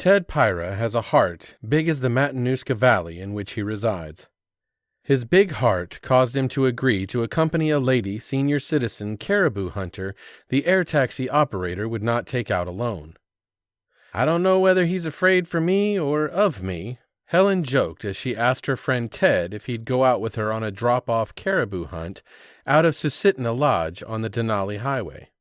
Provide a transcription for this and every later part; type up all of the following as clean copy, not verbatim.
Ted Pyra has a heart big as the Matanuska Valley in which he resides. His big heart caused him to agree to accompany a lady senior citizen caribou hunter the air taxi operator would not take out alone. "I don't know whether he's afraid for me or of me," Helen joked as she asked her friend Ted if he'd go out with her on a drop-off caribou hunt out of Susitna Lodge on the Denali Highway.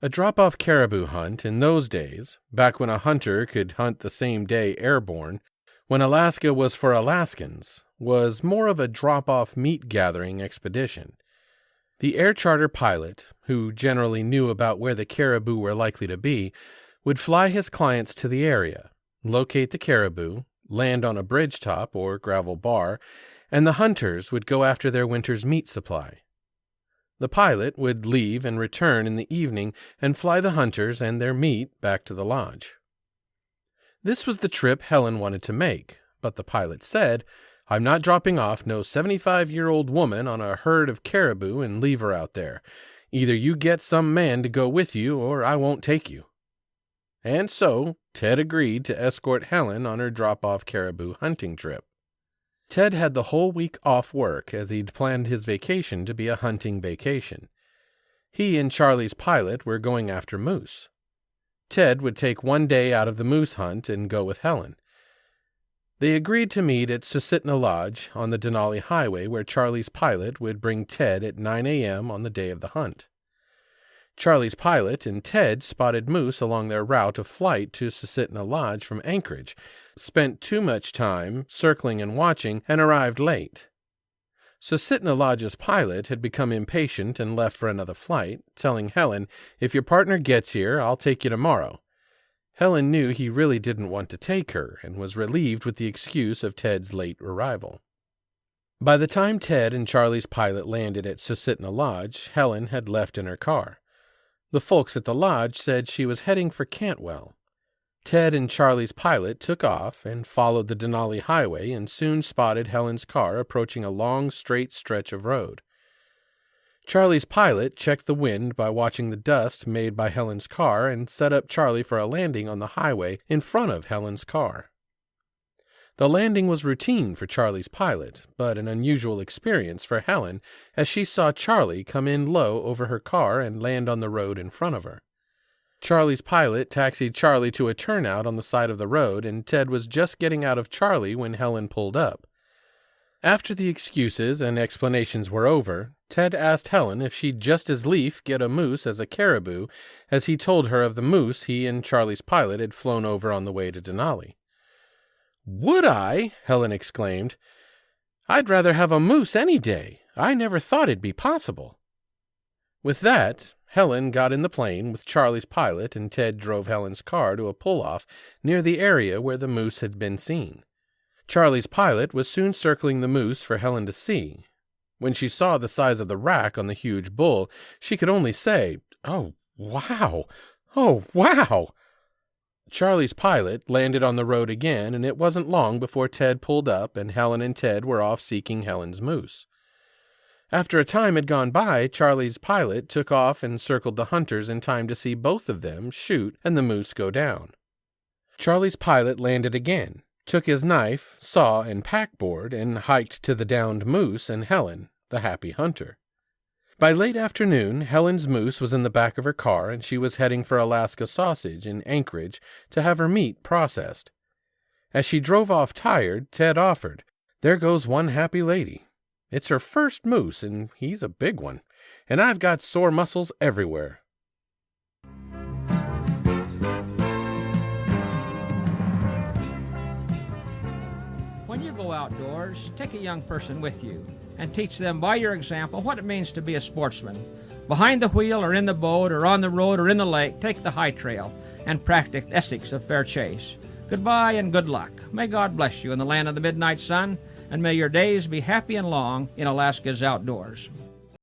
A drop-off caribou hunt in those days, back when a hunter could hunt the same day airborne, when Alaska was for Alaskans, was more of a drop-off meat-gathering expedition. The air charter pilot, who generally knew about where the caribou were likely to be, would fly his clients to the area, locate the caribou, land on a bridge top or gravel bar, and the hunters would go after their winter's meat supply. The pilot would leave and return in the evening and fly the hunters and their meat back to the lodge. This was the trip Helen wanted to make, but the pilot said, "I'm not dropping off no 75-year-old woman on a herd of caribou and leave her out there. Either you get some man to go with you, or I won't take you." And so Ted agreed to escort Helen on her drop-off caribou hunting trip. Ted had the whole week off work as he'd planned his vacation to be a hunting vacation. He and Charlie's pilot were going after moose. Ted would take one day out of the moose hunt and go with Helen. They agreed to meet at Susitna Lodge on the Denali Highway, where Charlie's pilot would bring Ted at 9 a.m. on the day of the hunt. Charlie's pilot and Ted spotted moose along their route of flight to Susitna Lodge from Anchorage, spent too much time circling and watching, and arrived late. Susitna Lodge's pilot had become impatient and left for another flight, telling Helen, "If your partner gets here, I'll take you tomorrow." Helen knew he really didn't want to take her, and was relieved with the excuse of Ted's late arrival. By the time Ted and Charlie's pilot landed at Susitna Lodge, Helen had left in her car. The folks at the lodge said she was heading for Cantwell. Ted and Charlie's pilot took off and followed the Denali Highway and soon spotted Helen's car approaching a long, straight stretch of road. Charlie's pilot checked the wind by watching the dust made by Helen's car and set up Charlie for a landing on the highway in front of Helen's car. The landing was routine for Charlie's pilot, but an unusual experience for Helen as she saw Charlie come in low over her car and land on the road in front of her. Charlie's pilot taxied Charlie to a turnout on the side of the road, and Ted was just getting out of Charlie when Helen pulled up. After the excuses and explanations were over, Ted asked Helen if she'd just as lief get a moose as a caribou, as he told her of the moose he and Charlie's pilot had flown over on the way to Denali. "Would I?" Helen exclaimed. "I'd rather have a moose any day. I never thought it'd be possible." With that, Helen got in the plane with Charlie's pilot, and Ted drove Helen's car to a pull-off near the area where the moose had been seen. Charlie's pilot was soon circling the moose for Helen to see. When she saw the size of the rack on the huge bull, she could only say, "Oh, wow! Oh, wow!" Charlie's pilot landed on the road again, and it wasn't long before Ted pulled up and Helen and Ted were off seeking Helen's moose. After a time had gone by, Charlie's pilot took off and circled the hunters in time to see both of them shoot and the moose go down. Charlie's pilot landed again, took his knife, saw, and packboard, and hiked to the downed moose and Helen, the happy hunter. By late afternoon, Helen's moose was in the back of her car, and she was heading for Alaska Sausage in Anchorage to have her meat processed. As she drove off tired, Ted offered, "There goes one happy lady. It's her first moose, and he's a big one, and I've got sore muscles everywhere." When you go outdoors, take a young person with you and teach them by your example what it means to be a sportsman. Behind the wheel or in the boat or on the road or in the lake, take the high trail and practice ethics of fair chase. Goodbye and good luck. May God bless you in the land of the midnight sun, and may your days be happy and long in Alaska's outdoors.